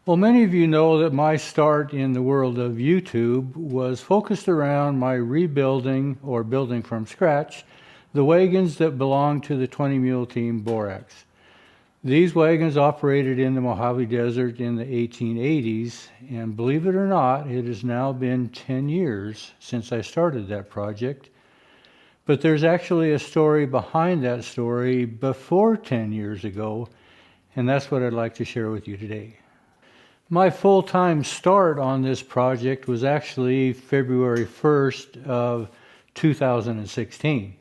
Well, many of you know that my start in the world of YouTube was focused around my rebuilding or building from scratch the wagons that belonged to the 20 Mule Team Borax. These wagons operated in the Mojave Desert in the 1880s, and believe it or not, it has now been 10 years since I started that project. But there's actually a story behind that story before 10 years ago, and that's what I'd like to share with you today. My full-time start on this project was actually February 1st of 2016.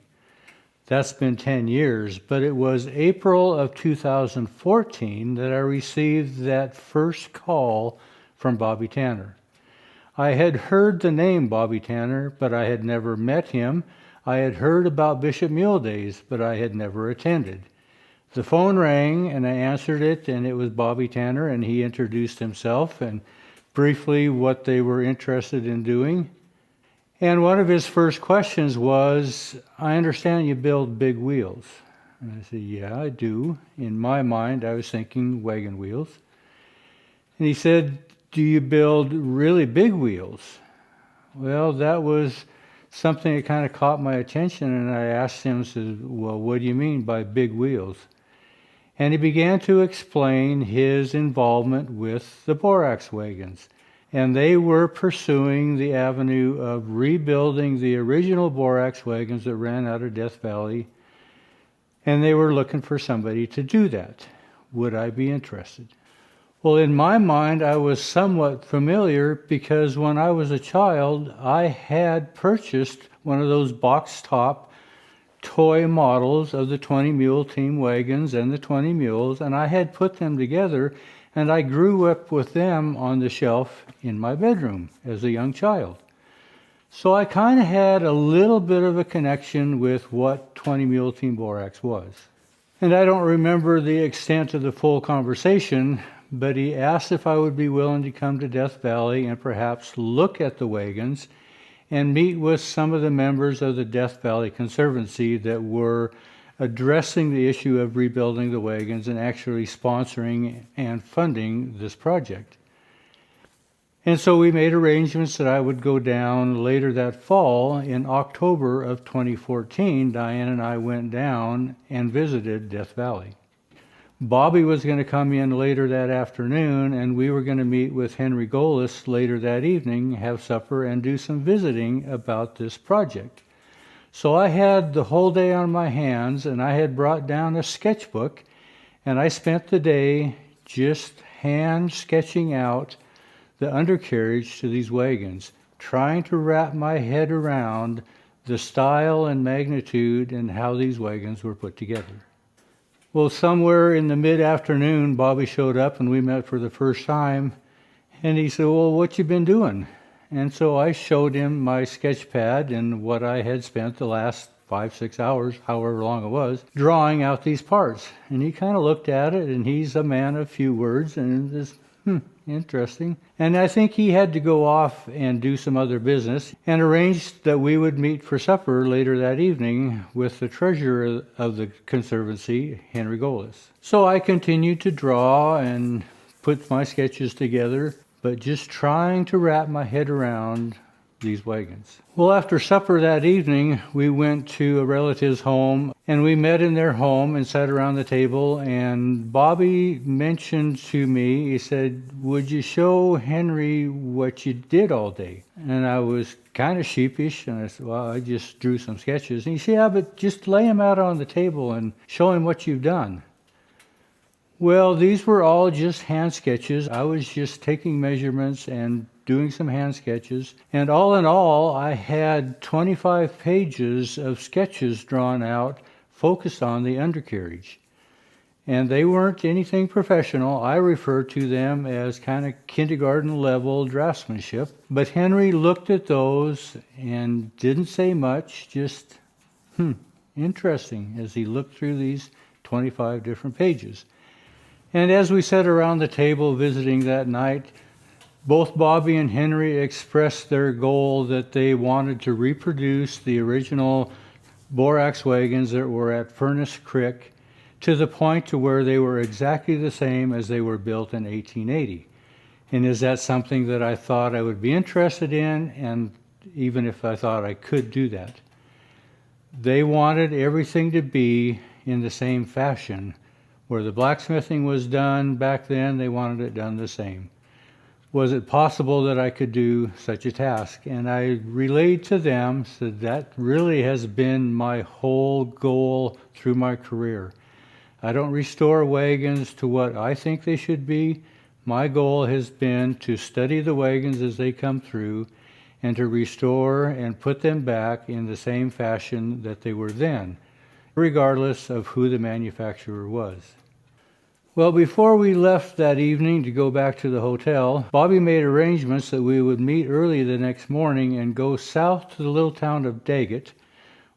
That's been 10 years, but it was April of 2014 that I received that first call from Bobby Tanner. I had heard the name Bobby Tanner, but I had never met him. I had heard about Bishop Mule Days, but I had never attended. The phone rang and I answered it, and it was Bobby Tanner, and he introduced himself and briefly what they were interested in doing. And one of his first questions was, I understand you build big wheels. And I said, yeah, I do. In my mind, I was thinking wagon wheels. And he said, do you build really big wheels? Well, that was something that kind of caught my attention, and I asked him, said, well, what do you mean by big wheels? And he began to explain his involvement with the Borax wagons. And they were pursuing the avenue of rebuilding the original Borax wagons that ran out of Death Valley, and they were looking for somebody to do that. Would I be interested? Well, in my mind, I was somewhat familiar because when I was a child, I had purchased one of those box top toy models of the 20 Mule Team wagons and the 20 mules, and I had put them together, and I grew up with them on the shelf in my bedroom as a young child. So I kind of had a little bit of a connection with what 20 Mule Team Borax was. And I don't remember the extent of the full conversation, but he asked if I would be willing to come to Death Valley and perhaps look at the wagons and meet with some of the members of the Death Valley Conservancy that were addressing the issue of rebuilding the wagons and actually sponsoring and funding this project. And so we made arrangements that I would go down later that fall. In October of 2014, Diane and I went down and visited Death Valley. Bobby was going to come in later that afternoon, and we were going to meet with Henry Golis later that evening, have supper, and do some visiting about this project. So I had the whole day on my hands, and I had brought down a sketchbook, and I spent the day just hand sketching out the undercarriage to these wagons, trying to wrap my head around the style and magnitude and how these wagons were put together. Well, somewhere in the mid-afternoon, Bobby showed up, and we met for the first time, and he said, well, what you been doing? And so I showed him my sketch pad and what I had spent the last 5-6 hours, however long it was, drawing out these parts. And he kind of looked at it, and he's a man of few words, and just, interesting. And I think he had to go off and do some other business, and arranged that we would meet for supper later that evening with the treasurer of the Conservancy, Henry Golis. So I continued to draw and put my sketches together, but just trying to wrap my head around these wagons. Well, after supper that evening, we went to a relative's home, and we met in their home and sat around the table, and Bobby mentioned to me, he said, would you show Henry what you did all day? And I was kind of sheepish, and I said, well, I just drew some sketches. And he said, yeah, but just lay them out on the table and show him what you've done. Well, these were all just hand sketches. I was just taking measurements and doing some hand sketches. And all in all, I had 25 pages of sketches drawn out, focused on the undercarriage. And they weren't anything professional. I refer to them as kind of kindergarten level draftsmanship. But Henry looked at those and didn't say much, just, interesting, as he looked through these 25 different pages. And as we sat around the table visiting that night, both Bobby and Henry expressed their goal that they wanted to reproduce the original Borax wagons that were at Furnace Creek to the point to where they were exactly the same as they were built in 1880. And is that something that I thought I would be interested in, and even if I thought I could do that? They wanted everything to be in the same fashion. Where the blacksmithing was done back then, they wanted it done the same. Was it possible that I could do such a task? And I relayed to them that really has been my whole goal through my career. I don't restore wagons to what I think they should be. My goal has been to study the wagons as they come through and to restore and put them back in the same fashion that they were then, regardless of who the manufacturer was. Well, before we left that evening to go back to the hotel, Bobby made arrangements that we would meet early the next morning and go south to the little town of Daggett,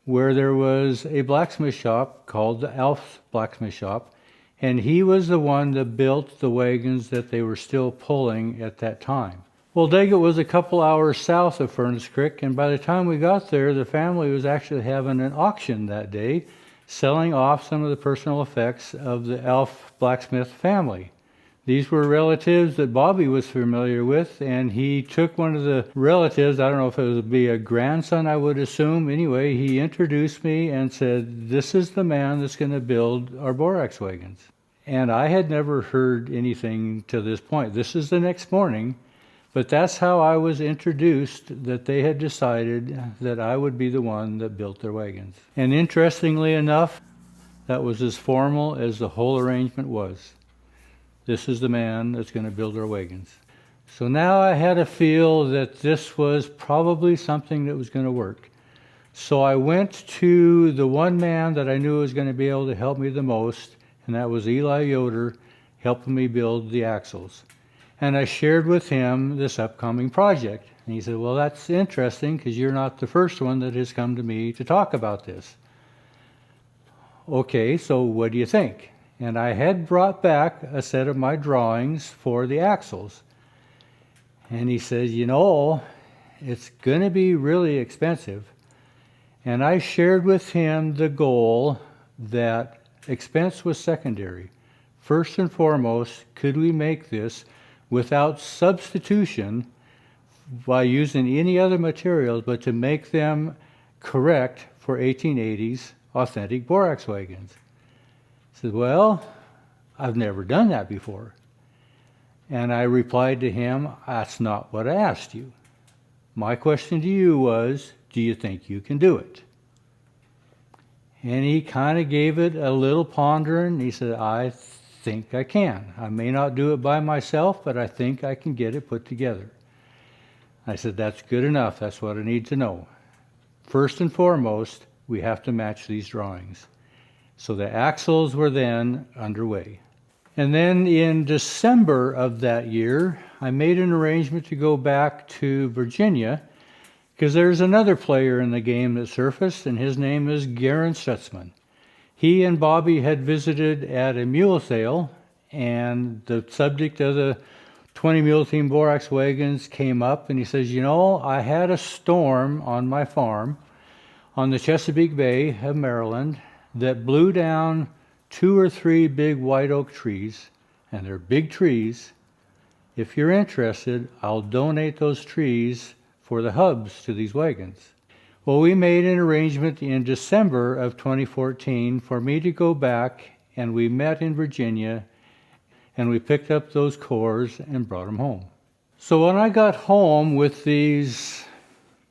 where there was a blacksmith shop called the Alf's Blacksmith Shop, and he was the one that built the wagons that they were still pulling at that time. Well, Daggett was a couple hours south of Furnace Creek, and by the time we got there, the family was actually having an auction that day, selling off some of the personal effects of the Alf blacksmith family. These were relatives that Bobby was familiar with, and he took one of the relatives, I don't know if it would be a grandson, I would assume. Anyway, he introduced me and said, "This is the man that's going to build our Borax wagons." And I had never heard anything to this point. This is the next morning, but that's how I was introduced, that they had decided that I would be the one that built their wagons. And interestingly enough, that was as formal as the whole arrangement was. This is the man that's going to build our wagons. So now I had a feel that this was probably something that was going to work. So I went to the one man that I knew was going to be able to help me the most, and that was Eli Yoder, helping me build the axles. And I shared with him this upcoming project. And he said, "Well, that's interesting because you're not the first one that has come to me to talk about this." "Okay, so what do you think?" And I had brought back a set of my drawings for the axles. And he said, "It's going to be really expensive." And I shared with him the goal that expense was secondary. First and foremost, could we make this without substitution by using any other materials, but to make them correct for 1880s authentic Borax wagons? I said, "Well, I've never done that before." And I replied to him, "That's not what I asked you. My question to you was, do you think you can do it?" And he kind of gave it a little pondering. He said, "I think I can. I may not do it by myself, but I think I can get it put together." I said, "That's good enough. That's what I need to know. First and foremost, we have to match these drawings." So the axles were then underway. And then in December of that year, I made an arrangement to go back to Virginia because there's another player in the game that surfaced, and his name is Garen Stutzman. He and Bobby had visited at a mule sale, and the subject of the 20 Mule Team Borax wagons came up, and he says, "I had a storm on my farm on the Chesapeake Bay of Maryland that blew down 2 or 3 big white oak trees, and they're big trees. If you're interested, I'll donate those trees for the hubs to these wagons." Well, we made an arrangement in December of 2014 for me to go back, and we met in Virginia, and we picked up those cores and brought them home. So when I got home with these,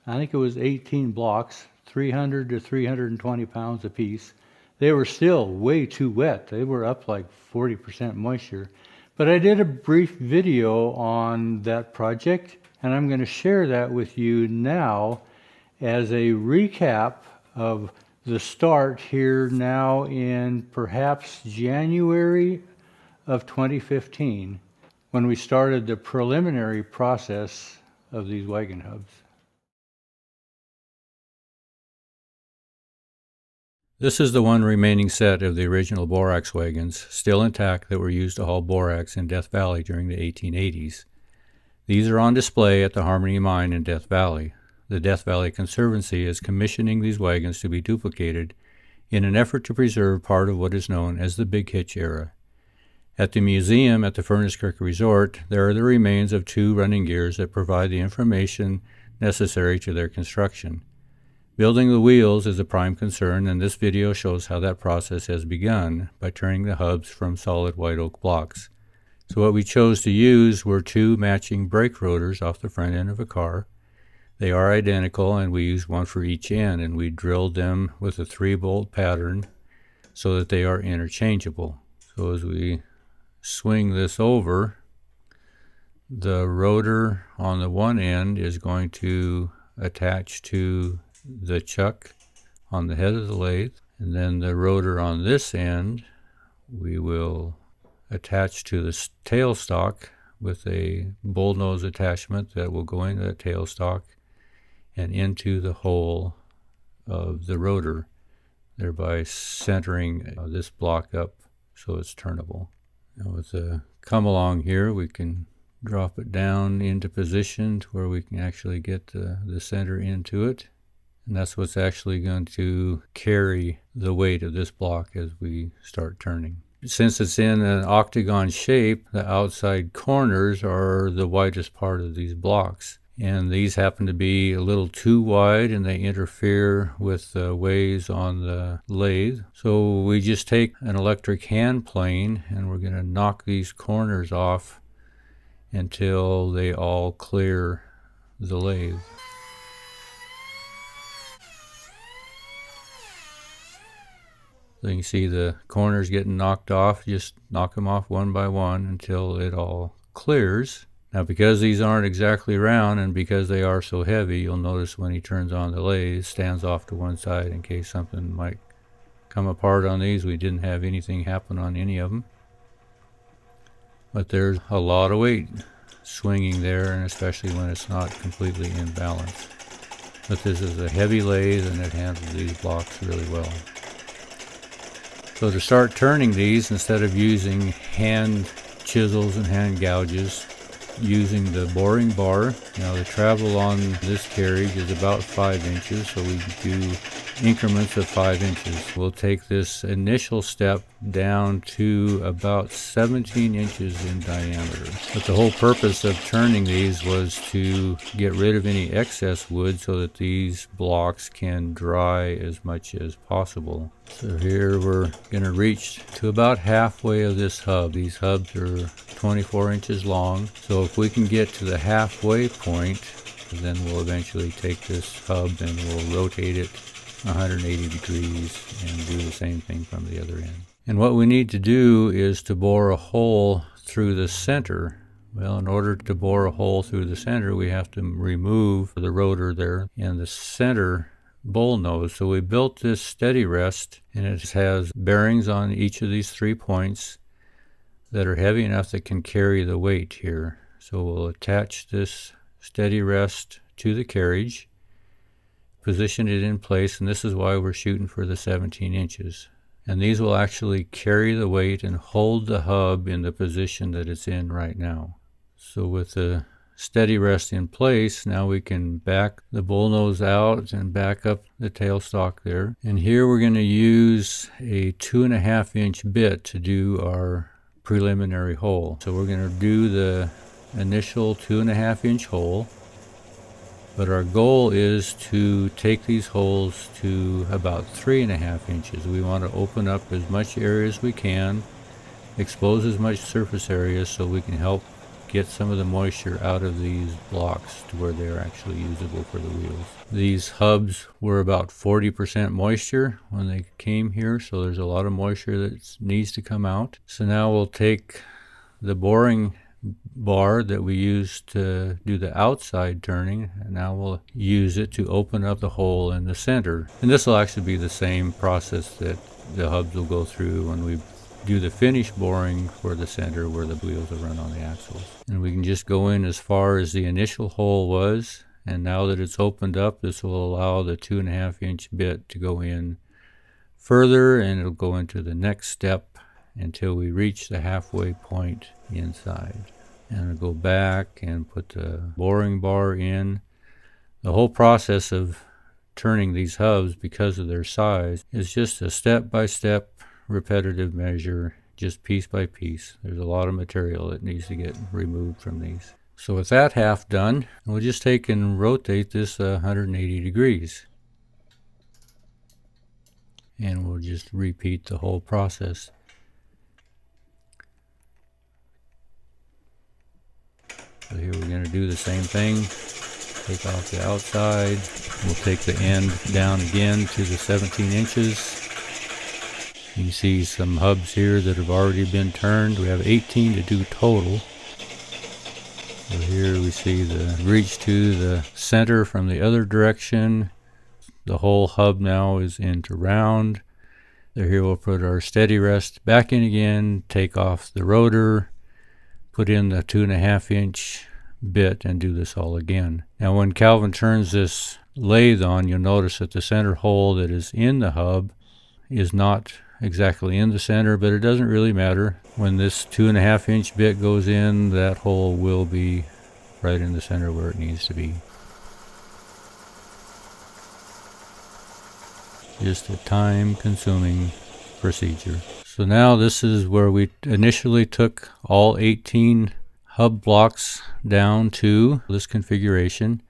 I think it was 18 blocks, 300 to 320 pounds apiece, they were still way too wet. They were up like 40% moisture. But I did a brief video on that project, and I'm going to share that with you now as a recap of the start here now in perhaps January of 2015, when we started the preliminary process of these wagon hubs. This is the one remaining set of the original Borax wagons, still intact, that were used to haul borax in Death Valley during the 1880s. These are on display at the Harmony Mine in Death Valley. The Death Valley Conservancy is commissioning these wagons to be duplicated in an effort to preserve part of what is known as the Big Hitch era. At the museum at the Furnace Creek Resort, there are the remains of 2 running gears that provide the information necessary to their construction. Building the wheels is a prime concern, and this video shows how that process has begun by turning the hubs from solid white oak blocks. So what we chose to use were 2 matching brake rotors off the front end of a car. They are identical, and we used one for each end, and we drilled them with a 3-bolt pattern so that they are interchangeable. So as we swing this over, the rotor on the one end is going to attach to the chuck on the head of the lathe, and then the rotor on this end we will attach to the tailstock with a bullnose attachment that will go into that tailstock and into the hole of the rotor, thereby centering this block up so it's turnable. Now with the come along here, we can drop it down into position to where we can actually get the center into it. And that's what's actually going to carry the weight of this block as we start turning. Since it's in an octagon shape, the outside corners are the widest part of these blocks. And these happen to be a little too wide, and they interfere with the ways on the lathe. So we just take an electric hand plane, and we're going to knock these corners off until they all clear the lathe. So you can see the corners getting knocked off. Just knock them off one by one until it all clears. Now because these aren't exactly round and because they are so heavy, you'll notice when he turns on the lathe, it stands off to one side in case something might come apart on these. We didn't have anything happen on any of them. But there's a lot of weight swinging there, and especially when it's not completely in balance. But this is a heavy lathe and it handles these blocks really well. So to start turning these, instead of using hand chisels and hand gouges, using the boring bar. Now the travel on this carriage is about 5 inches, so we do increments of 5 inches. We'll take this initial step down to about 17 inches in diameter. But the whole purpose of turning these was to get rid of any excess wood so that these blocks can dry as much as possible. So here we're going to reach to about halfway of this hub. These hubs are 24 inches long, so if we can get to the halfway point, then we'll eventually take this hub and we'll rotate it 180 degrees and do the same thing from the other end. And what we need to do is to bore a hole through the center. Well, in order to bore a hole through the center, we have to remove the rotor there in the center bull nose. So we built this steady rest, and it has bearings on each of these 3 points that are heavy enough that can carry the weight here. So we'll attach this steady rest to the carriage, position it in place, and this is why we're shooting for the 17 inches. And these will actually carry the weight and hold the hub in the position that it's in right now. So with the steady rest in place, now we can back the bullnose out and back up the tailstock there. And here we're going to use a 2.5 inch bit to do our preliminary hole. So we're going to do the initial 2.5 inch hole, but our goal is to take these holes to about 3.5 inches. We want to open up as much area as we can, expose as much surface area so we can help get some of the moisture out of these blocks to where they're actually usable for the wheels. These hubs were about 40% moisture when they came here, so there's a lot of moisture that needs to come out. So now we'll take the boring bar that we used to do the outside turning, and now we'll use it to open up the hole in the center. And this will actually be the same process that the hubs will go through when we do the finish boring for the center where the wheels will run on the axles. And we can just go in as far as the initial hole was, and now that it's opened up, this will allow the 2.5 inch bit to go in further, and it'll go into the next step until we reach the halfway point inside. And I'll go back and put the boring bar in. The whole process of turning these hubs, because of their size, is just a step-by-step repetitive measure, just piece by piece. There's a lot of material that needs to get removed from these. So with that half done, we'll just take and rotate this 180 degrees. And we'll just repeat the whole process. So here we're going to do the same thing. Take off the outside. We'll take the end down again to the 17 inches. You can see some hubs here that have already been turned. We have 18 to do total. So here we see the reach to the center from the other direction. The whole hub now is into round. So here we'll put our steady rest back in again, take off the rotor, put in the 2.5 inch bit, and do this all again. Now when Calvin turns this lathe on, you'll notice that the center hole that is in the hub is not exactly in the center, but it doesn't really matter. When this 2.5 inch bit goes in, that hole will be right in the center where it needs to be. Just a time-consuming procedure. So now this is where we initially took all 18 hub blocks down to this configuration,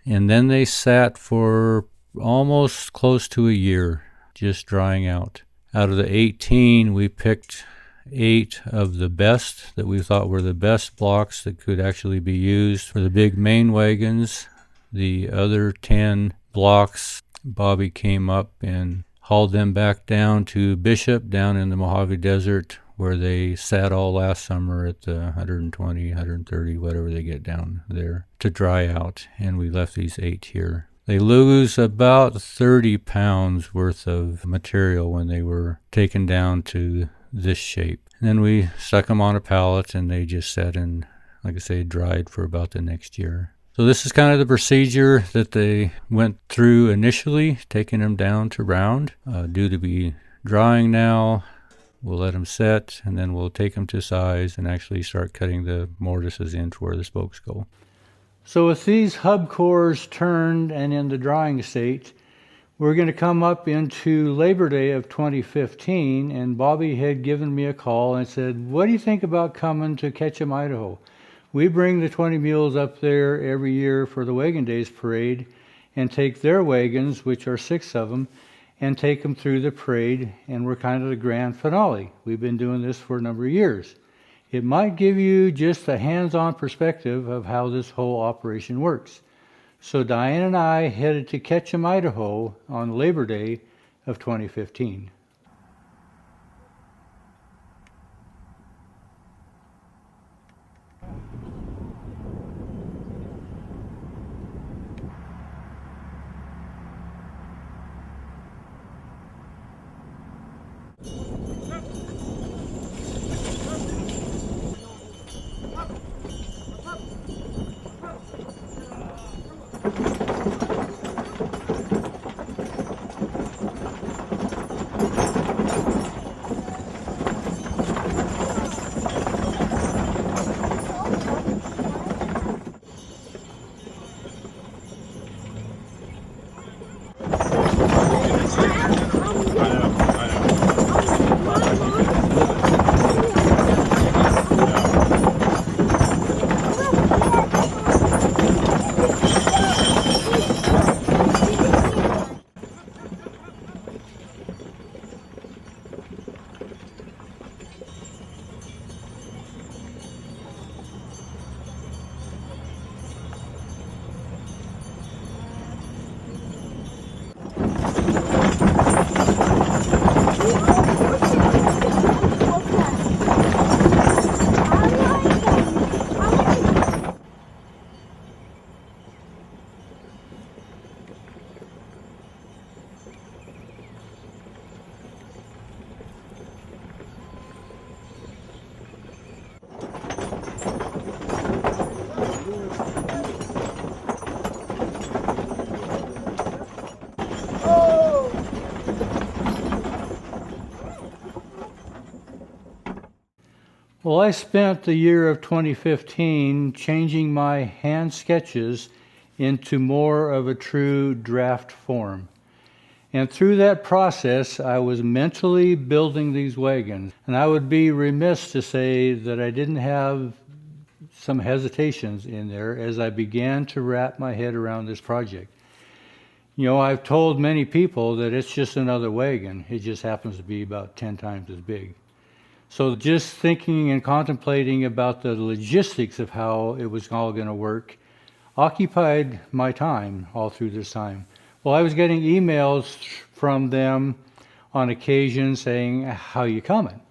and then they sat for almost close to a year just drying out. Out of the 18, we picked 8 of the best that we thought were the best blocks that could actually be used for the big main wagons. The other 10 blocks, Bobby came up and hauled them back down to Bishop down in the Mojave Desert, where they sat all last summer at the 120, 130, whatever they get down there, to dry out. And we left these 8 here. They lose about 30 pounds worth of material when they were taken down to this shape. And then we stuck them on a pallet, and they just sat and, like I say, dried for about the next year. So this is kind of the procedure that they went through initially, taking them down to round. Due to be drying now, we'll let them set, and then we'll take them to size and actually start cutting the mortises in to where the spokes go. So with these hub cores turned and in the drying state, we're going to come up into Labor Day of 2015, and Bobby had given me a call and said, "What do you think about coming to Ketchum, Idaho? We bring the 20 mules up there every year for the Wagon Days parade and take their wagons, which are 6 of them, and take them through the parade, and we're kind of the grand finale. We've been doing this for a number of years. It might give you just a hands-on perspective of how this whole operation works." So Diane and I headed to Ketchum, Idaho on Labor Day of 2015. Well, I spent the year of 2015 changing my hand sketches into more of a true draft form. And through that process, I was mentally building these wagons. And I would be remiss to say that I didn't have some hesitations in there as I began to wrap my head around this project. You know, I've told many people that it's just another wagon. It just happens to be about 10 times as big. So just thinking and contemplating about the logistics of how it was all going to work occupied my time all through this time. Well, I was getting emails from them on occasion saying, "How you coming?"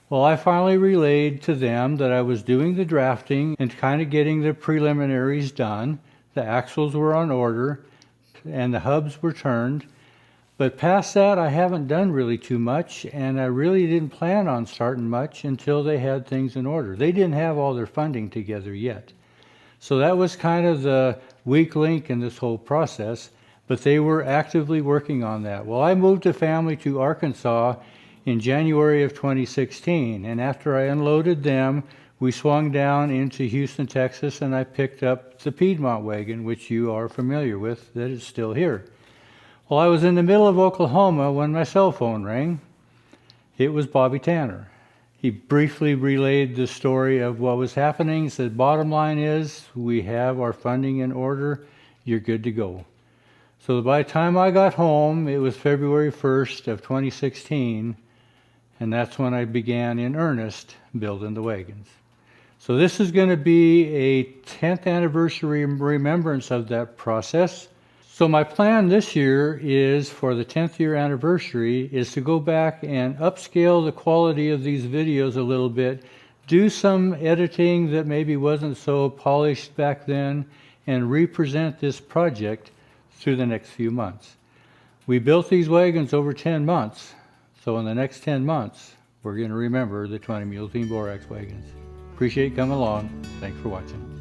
Well, I finally relayed to them that I was doing the drafting and kind of getting the preliminaries done. The axles were on order and the hubs were turned. But past that, I haven't done really too much, and I really didn't plan on starting much until they had things in order. They didn't have all their funding together yet. So that was kind of the weak link in this whole process, but they were actively working on that. Well, I moved the family to Arkansas in January of 2016, and after I unloaded them, we swung down into Houston, Texas, and I picked up the Piedmont wagon, which you are familiar with, that is still here. Well, I was in the middle of Oklahoma when my cell phone rang. It was Bobby Tanner. He briefly relayed the story of what was happening. He said, "Bottom line is, we have our funding in order. You're good to go." So by the time I got home, it was February 1st of 2016, and that's when I began in earnest building the wagons. So this is going to be a 10th anniversary remembrance of that process. So my plan this year is, for the 10th year anniversary, is to go back and upscale the quality of these videos a little bit, do some editing that maybe wasn't so polished back then, and represent this project through the next few months. We built these wagons over 10 months, so in the next 10 months, we're going to remember the 20 Mule Team Borax wagons. Appreciate you coming along. Thanks for watching.